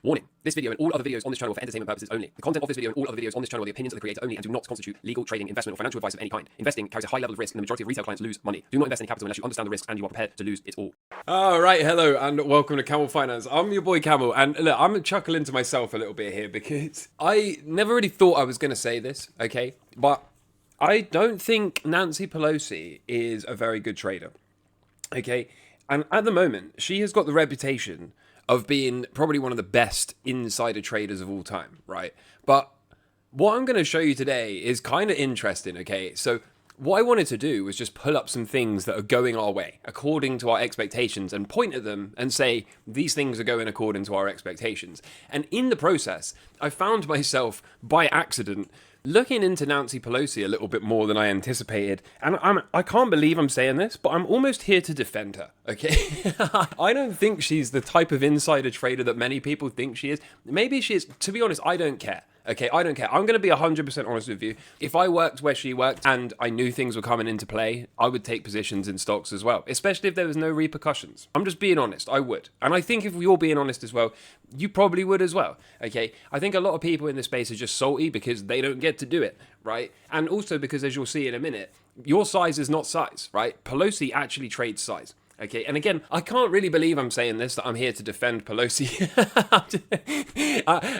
Warning, this video and all other videos on this channel are for entertainment purposes only. The content of this video and all other videos on this channel are the opinions of the creator only and do not constitute legal, trading, investment, or financial advice of any kind. Investing carries a high level of risk and the majority of retail clients lose money. Do not invest any capital unless you understand the risks and you are prepared to lose it all. Alright, hello and welcome to Camel Finance. I'm your boy Camel, and look, I'm chuckling to myself a little bit here because I never really thought I was going to say this, okay? But I don't think Nancy Pelosi is a very good trader, okay? And at the moment, she has got the reputation of being probably one of the best insider traders of all time, right? But what I'm going to show you today is kind of interesting, okay? So what I wanted to do was just pull up some things that are going our way, according to our expectations, and point at them and say, these things are going according to our expectations. And in the process, I found myself, by accident, looking into Nancy Pelosi a little bit more than I anticipated. And I can't believe I'm saying this, but I'm almost here to defend her, okay? I don't think she's the type of insider trader that many people think she is. Maybe she is. To be honest, I don't care. Okay, I don't care. I'm going to be 100% honest with you. If I worked where she worked and I knew things were coming into play, I would take positions in stocks as well, especially if there was no repercussions. I'm just being honest. I would. And I think if you're being honest as well, you probably would as well. Okay, I think a lot of people in this space are just salty because they don't get to do it, right? And also because, as you'll see in a minute, your size is not size, right? Pelosi actually trades size. Okay, and again, I can't really believe I'm saying this, that I'm here to defend Pelosi.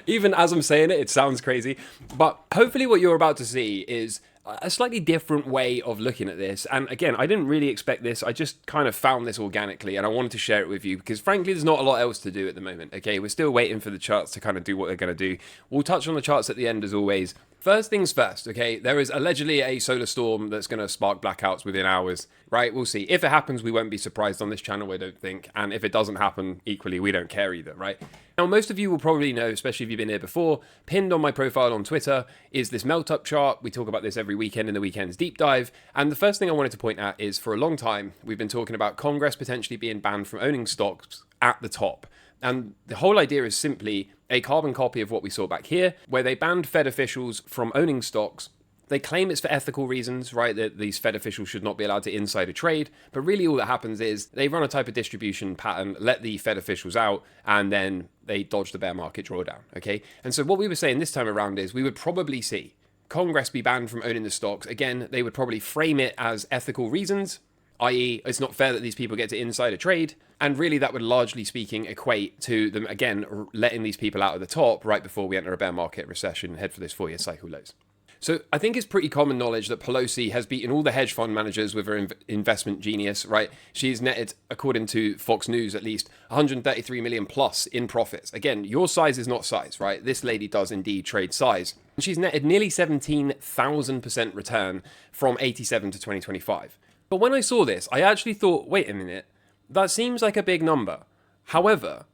Even as I'm saying it, it sounds crazy. But hopefully what you're about to see is a slightly different way of looking at this. And again, I didn't really expect this. I just kind of found this organically and I wanted to share it with you because frankly, there's not a lot else to do at the moment. Okay, we're still waiting for the charts to kind of do what they're going to do. We'll touch on the charts at the end as always. First things first, okay, there is allegedly a solar storm that's going to spark blackouts within hours, right? We'll see. If it happens, we won't be surprised on this channel, I don't think. And if it doesn't happen, equally, we don't care either, right? Now, most of you will probably know, especially if you've been here before, pinned on my profile on Twitter is this meltup chart. We talk about this every weekend in the Weekend's Deep Dive. And the first thing I wanted to point at is for a long time, we've been talking about Congress potentially being banned from owning stocks at the top. And the whole idea is simply a carbon copy of what we saw back here, where they banned Fed officials from owning stocks. They claim it's for ethical reasons, right, that these Fed officials should not be allowed to insider trade. But really all that happens is they run a type of distribution pattern, let the Fed officials out, and then they dodge the bear market drawdown, okay? And so what we were saying this time around is we would probably see Congress be banned from owning the stocks. Again, they would probably frame it as ethical reasons, i.e. it's not fair that these people get to insider trade. And really that would largely speaking equate to them, again, letting these people out of the top right before we enter a bear market recession and head for this 4-year cycle lows. So I think it's pretty common knowledge that Pelosi has beaten all the hedge fund managers with her investment genius, right? She's netted, according to Fox News at least, 133 million plus in profits. Again, your size is not size, right? This lady does indeed trade size. And she's netted nearly 17,000% return from 87 to 2025. But when I saw this, I actually thought, wait a minute, that seems like a big number. However,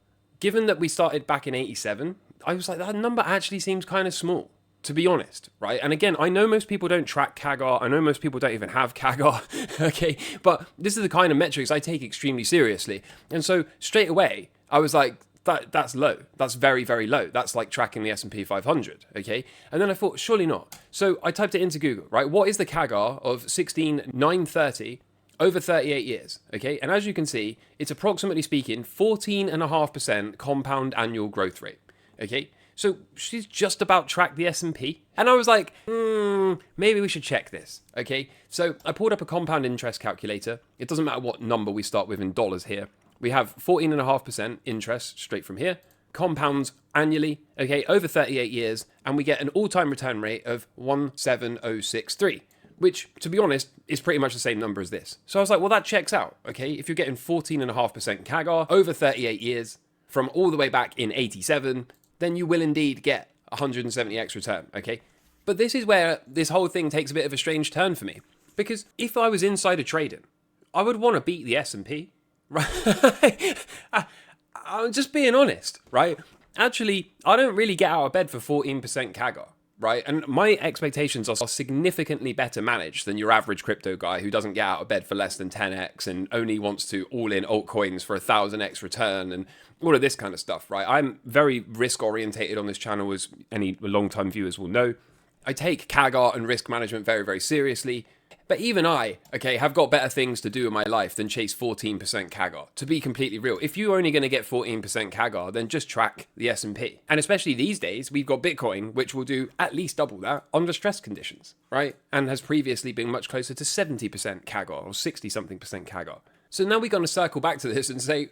given that we started back in 87, I was like, that number actually seems kind of small, to be honest, right? And again, I know most people don't track CAGR. I know most people don't even have CAGR, okay? But this is the kind of metrics I take extremely seriously. And so straight away, I was like, that's low. That's very, very low. That's like tracking the S&P 500, okay? And then I thought, surely not. So I typed it into Google, right? What is the CAGR of 16,930 over 38 years, okay? And as you can see, it's approximately speaking 14.5% compound annual growth rate, okay? So she's just about tracked the S&P. And I was like, maybe we should check this, okay? So I pulled up a compound interest calculator. It doesn't matter what number we start with in dollars here. We have 14.5% interest straight from here, compounds annually, okay, over 38 years, and we get an all-time return rate of 17063. Which, to be honest, is pretty much the same number as this. So I was like, well, that checks out, okay? If you're getting 14.5% CAGR over 38 years from all the way back in 87, then you will indeed get 170x return, okay? But this is where this whole thing takes a bit of a strange turn for me. Because if I was insider trading, I would want to beat the S&P, right? I'm just being honest, right? Actually, I don't really get out of bed for 14% CAGR. Right? And my expectations are significantly better managed than your average crypto guy who doesn't get out of bed for less than 10x and only wants to all in altcoins for 1,000x return and all of this kind of stuff, right? I'm very risk orientated on this channel, as any long-time viewers will know. I take CAGR and risk management very, very seriously. But even I, okay, have got better things to do in my life than chase 14% CAGR. To be completely real, if you're only going to get 14% CAGR, then just track the S&P. And especially these days, we've got Bitcoin, which will do at least double that under stress conditions, right? And has previously been much closer to 70% CAGR or 60-something percent CAGR. So now we're going to circle back to this and say,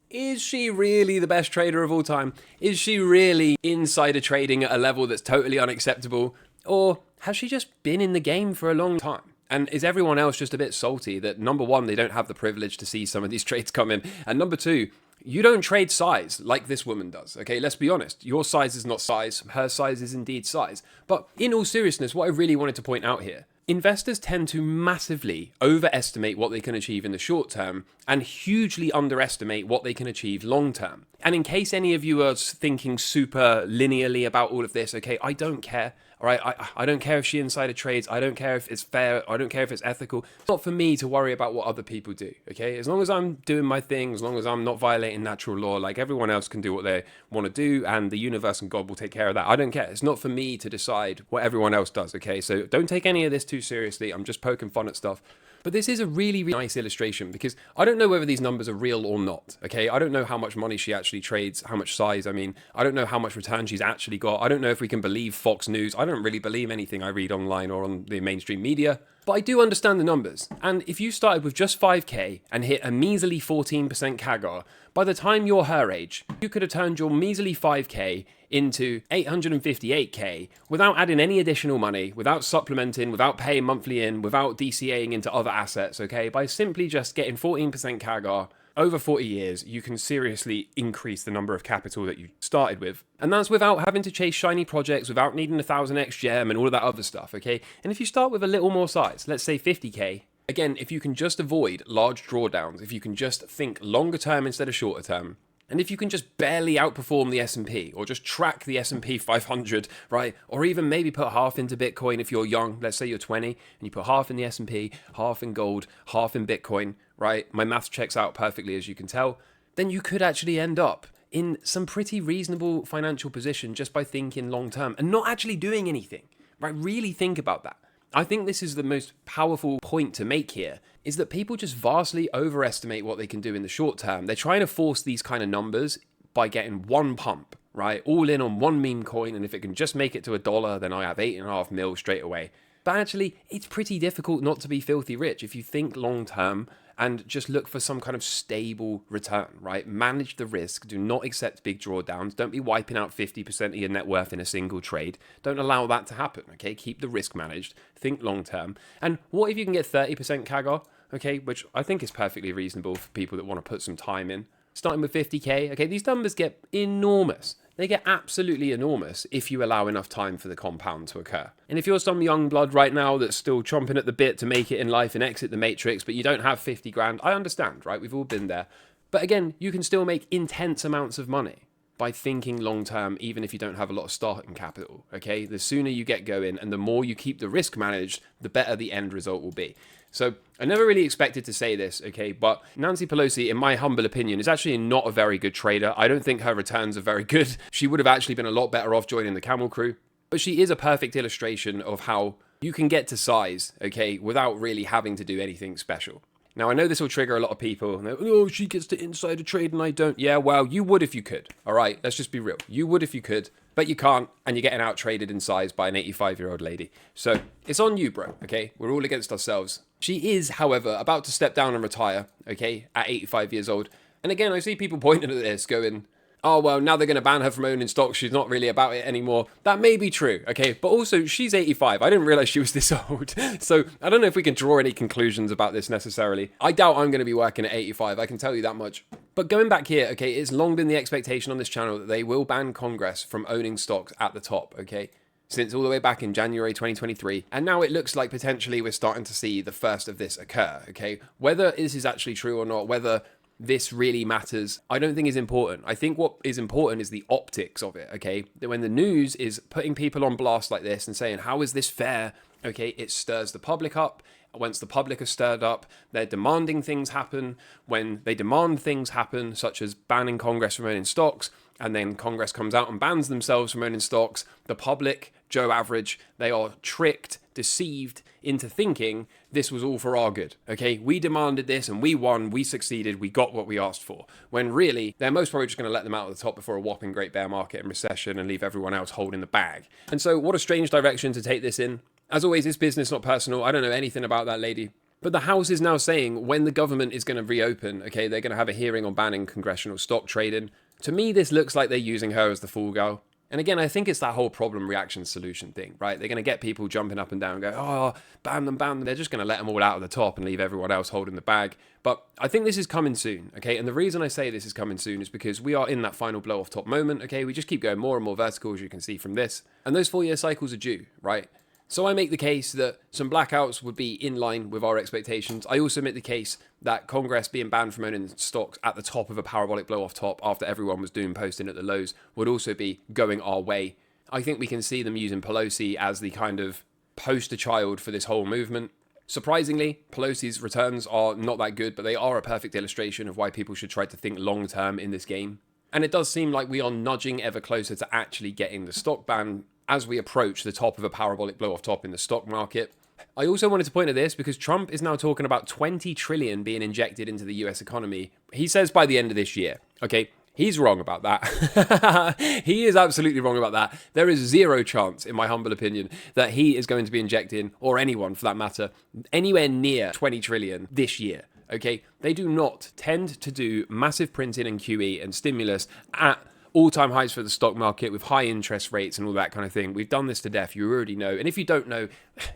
is she really the best trader of all time? Is she really insider trading at a level that's totally unacceptable? Or has she just been in the game for a long time? And is everyone else just a bit salty that, number one, they don't have the privilege to see some of these trades come in, and number two, you don't trade size like this woman does, okay? Let's be honest. Your size is not size. Her size is indeed size. But in all seriousness, what I really wanted to point out here, investors tend to massively overestimate what they can achieve in the short term and hugely underestimate what they can achieve long term. And in case any of you are thinking super linearly about all of this, okay, I don't care. All right, I don't care if she insider trades. I don't care if it's fair. I don't care if it's ethical. It's not for me to worry about what other people do, okay? As long as I'm doing my thing, as long as I'm not violating natural law, like everyone else can do what they want to do, and the universe and God will take care of that. I don't care. It's not for me to decide what everyone else does, okay? So don't take any of this too seriously. I'm just poking fun at stuff. But this is a really, really nice illustration because I don't know whether these numbers are real or not, okay? I don't know how much money she actually trades, how much size, I mean. I don't know how much return she's actually got. I don't know if we can believe Fox News. I don't really believe anything I read online or on the mainstream media. But I do understand the numbers. And if you started with just 5k and hit a measly 14% CAGR, by the time you're her age, you could have turned your measly 5k into 858k without adding any additional money, without supplementing, without paying monthly in, without DCAing into other assets, okay? By simply just getting 14% CAGR over 40 years, you can seriously increase the number of capital that you started with. And that's without having to chase shiny projects, without needing a 1000x gem and all of that other stuff, okay? And if you start with a little more size, let's say 50k, again, if you can just avoid large drawdowns, if you can just think longer term instead of shorter term, and if you can just barely outperform the S&P or just track the S&P 500, right? Or even maybe put half into Bitcoin if you're young, let's say you're 20 and you put half in the S&P, half in gold, half in Bitcoin, right? My math checks out perfectly, as you can tell. Then you could actually end up in some pretty reasonable financial position just by thinking long term and not actually doing anything, right? Really think about that. I think this is the most powerful point to make here, is that people just vastly overestimate what they can do in the short term. They're trying to force these kind of numbers by getting one pump, right? All in on one meme coin, and if it can just make it to $1, then I have 8.5 mil straight away. But actually, it's pretty difficult not to be filthy rich if you think long term and just look for some kind of stable return, right? Manage the risk. Do not accept big drawdowns. Don't be wiping out 50% of your net worth in a single trade. Don't allow that to happen, okay? Keep the risk managed. Think long term. And what if you can get 30% CAGR, okay? Which I think is perfectly reasonable for people that want to put some time in. Starting with 50k, okay? These numbers get enormous. They get absolutely enormous if you allow enough time for the compound to occur. And if you're some young blood right now that's still chomping at the bit to make it in life and exit the matrix, but you don't have 50 grand, I understand, right? We've all been there. But again, you can still make intense amounts of money by thinking long term, even if you don't have a lot of starting capital, okay? The sooner you get going and the more you keep the risk managed, the better the end result will be. So I never really expected to say this, okay, but Nancy Pelosi, in my humble opinion, is actually not a very good trader. I don't think her returns are very good. She would have actually been a lot better off joining the Camel Crew. But she is a perfect illustration of how you can get to size, okay, without really having to do anything special. Now, I know this will trigger a lot of people. Oh, she gets to insider trade and I don't. Yeah, well, you would if you could. All right, let's just be real. You would if you could, but you can't, and you're getting out-traded in size by an 85-year-old lady. So it's on you, bro, okay? We're all against ourselves. She is, however, about to step down and retire, okay, at 85 years old. And again, I see people pointing at this going, oh, well, now they're going to ban her from owning stocks. She's not really about it anymore. That may be true, okay? But also, she's 85. I didn't realize she was this old. So I don't know if we can draw any conclusions about this necessarily. I doubt I'm going to be working at 85. I can tell you that much. But going back here, okay, it's long been the expectation on this channel that they will ban Congress from owning stocks at the top, okay? Since all the way back in January 2023. And now it looks like potentially we're starting to see the first of this occur, okay? Whether this is actually true or not, whether this really matters, I don't think is important. I think what is important is the optics of it, okay? That when the news is putting people on blast like this and saying, how is this fair? Okay, it stirs the public up. Once the public are stirred up, they're demanding things happen. When they demand things happen, such as banning Congress from owning stocks, and then Congress comes out and bans themselves from owning stocks, the public Joe Average. They are tricked, deceived into thinking this was all for our good, okay? We demanded this and we won, we succeeded, we got what we asked for. When really, they're most probably just going to let them out of the top before a whopping great bear market and recession and leave everyone else holding the bag. And so what a strange direction to take this in. As always, it's business, not personal. I don't know anything about that lady. But the House is now saying when the government is going to reopen, okay, they're going to have a hearing on banning congressional stock trading. To me, this looks like they're using her as the fool girl. And again, I think it's that whole problem, reaction, solution thing, right? They're going to get people jumping up and down and go, oh, ban them, ban them. They're just going to let them all out of the top and leave everyone else holding the bag. But I think this is coming soon, okay? And the reason I say this is coming soon is because we are in that final blow off top moment, okay? We just keep going more and more vertical, as you can see from this. And those 4-year cycles are due, right? So I make the case that some blackouts would be in line with our expectations. I also make the case that Congress being banned from owning stocks at the top of a parabolic blow off top after everyone was doom posting at the lows would also be going our way. I think we can see them using Pelosi as the kind of poster child for this whole movement. Surprisingly, Pelosi's returns are not that good, but they are a perfect illustration of why people should try to think long term in this game. And it does seem like we are nudging ever closer to actually getting the stock ban as we approach the top of a parabolic blow off top in the stock market. I also wanted to point at this because Trump is now talking about 20 trillion being injected into the US economy. He says by the end of this year. Okay, he's wrong about that. He is absolutely wrong about that. There is zero chance, in my humble opinion, that he is going to be injecting, or anyone for that matter, anywhere near 20 trillion this year. Okay, they do not tend to do massive printing and QE and stimulus at all-time highs for the stock market with high interest rates and all that kind of thing. We've done this to death. You already know. And if you don't know,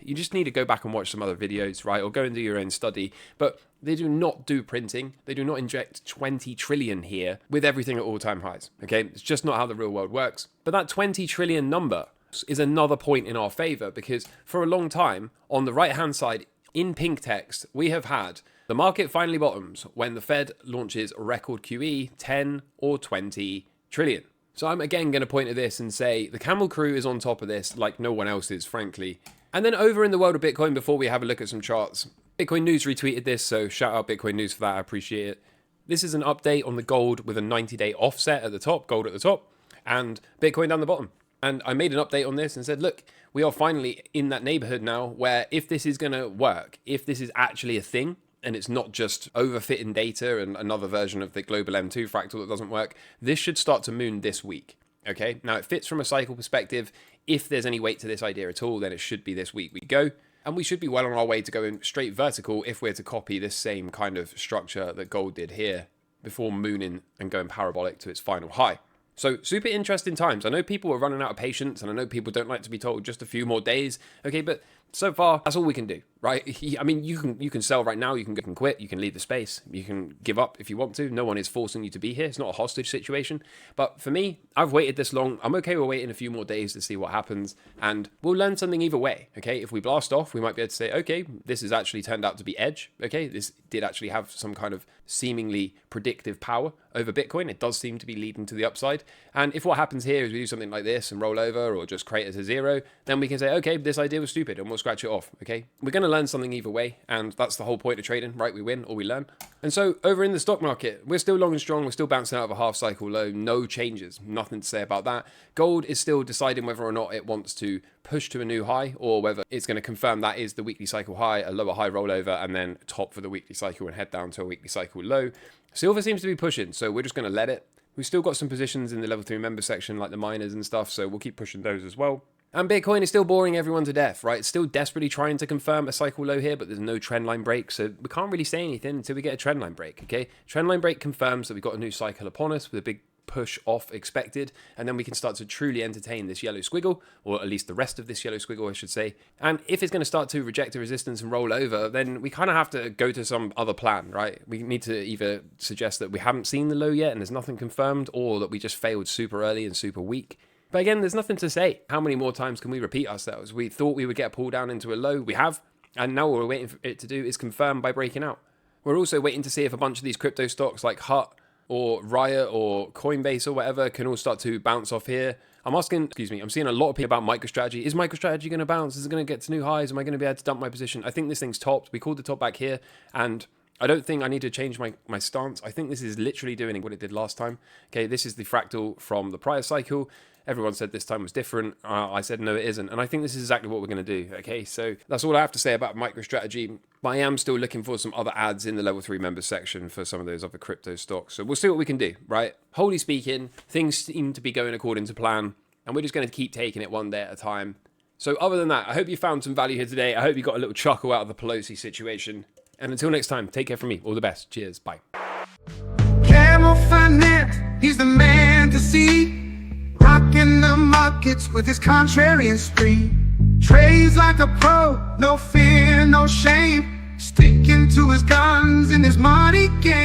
you just need to go back and watch some other videos, right? Or go and do your own study. But they do not do printing. They do not inject 20 trillion here with everything at all-time highs. Okay, it's just not how the real world works. But that 20 trillion number is another point in our favor because for a long time, on the right-hand side, in pink text, we have had the market finally bottoms when the Fed launches record QE 10 or 20 trillion. So I'm again going to point at this and say the Camel Crew is on top of this like no one else is, frankly. And then over in the world of Bitcoin, before we have a look at some charts, Bitcoin News retweeted this, so shout out Bitcoin News for that, I appreciate it. This is an update on the gold with a 90-day offset at the top, gold at the top, and Bitcoin down the bottom. And I made an update on this and said, look, we are finally in that neighborhood now where if this is going to work, if this is actually a thing, and it's not just overfitting data and another version of the global M2 fractal that doesn't work, this should start to moon this week, okay? Now, it fits from a cycle perspective. If there's any weight to this idea at all, then it should be this week we go. And we should be well on our way to going straight vertical if we're to copy this same kind of structure that gold did here before mooning and going parabolic to its final high. So super interesting times. I know people are running out of patience and I know people don't like to be told just a few more days, okay? But so far, that's all we can do, right? I mean, you can sell right now, you can quit, you can leave the space, you can give up if you want to. No one is forcing you to be here. It's not a hostage situation. But for me, I've waited this long. I'm okay with waiting a few more days to see what happens. And we'll learn something either way, okay? If we blast off, we might be able to say, okay, this has actually turned out to be edge, okay? This did actually have some kind of seemingly predictive power over Bitcoin. It does seem to be leading to the upside. And if what happens here is we do something like this and roll over or just create it to zero, then we can say, okay, this idea was stupid and we'll scratch it off, okay? We're going to learn something either way, and that's the whole point of trading, right? We win or we learn. And so over in the stock market, we're still long and strong. We're still bouncing out of a half cycle low. No changes. Nothing to say about that. Gold is still deciding whether or not it wants to push to a new high or whether it's going to confirm that is the weekly cycle high, a lower high rollover, and then top for the weekly cycle and head down to a weekly cycle low. Silver seems to be pushing, so we're just going to let it. We've still got some positions in the level 3 member section like the miners and stuff, so we'll keep pushing those as well. And Bitcoin is still boring everyone to death, right? It's still desperately trying to confirm a cycle low here, but there's no trendline break, so we can't really say anything until we get a trendline break, okay? Trendline break confirms that we've got a new cycle upon us with a big push off expected, and then we can start to truly entertain this yellow squiggle, or at least the rest of this yellow squiggle, I should say. And if it's going to start to reject a resistance and roll over, then we kind of have to go to some other plan, right? We need to either suggest that we haven't seen the low yet and there's nothing confirmed, or that we just failed super early and super weak. But again, there's nothing to say. How many more times can we repeat ourselves? We thought we would get pulled down into a low. We have. And now what we're waiting for it to do is confirm by breaking out. We're also waiting to see if a bunch of these crypto stocks like Hut or Riot or Coinbase or whatever can all start to bounce off here. I'm seeing a lot of people about MicroStrategy. Is MicroStrategy going to bounce? Is it going to get to new highs? Am I going to be able to dump my position? I think this thing's topped. We called the top back here. And I don't think I need to change my stance. I think this is literally doing what it did last time. Okay, this is the fractal from the prior cycle. Everyone said this time was different. I said, no, it isn't. And I think this is exactly what we're going to do. Okay, so that's all I have to say about MicroStrategy. But I am still looking for some other ads in the level 3 members section for some of those other crypto stocks. So we'll see what we can do, right? Wholly speaking, things seem to be going according to plan. And we're just going to keep taking it one day at a time. So other than that, I hope you found some value here today. I hope you got a little chuckle out of the Pelosi situation. And until next time, take care from me. All the best. Cheers. Bye. Camel finance, he's the man to see. Rocking the markets with his contrarian spree. Trades like a pro, no fear, no shame. Sticking to his guns in his money game.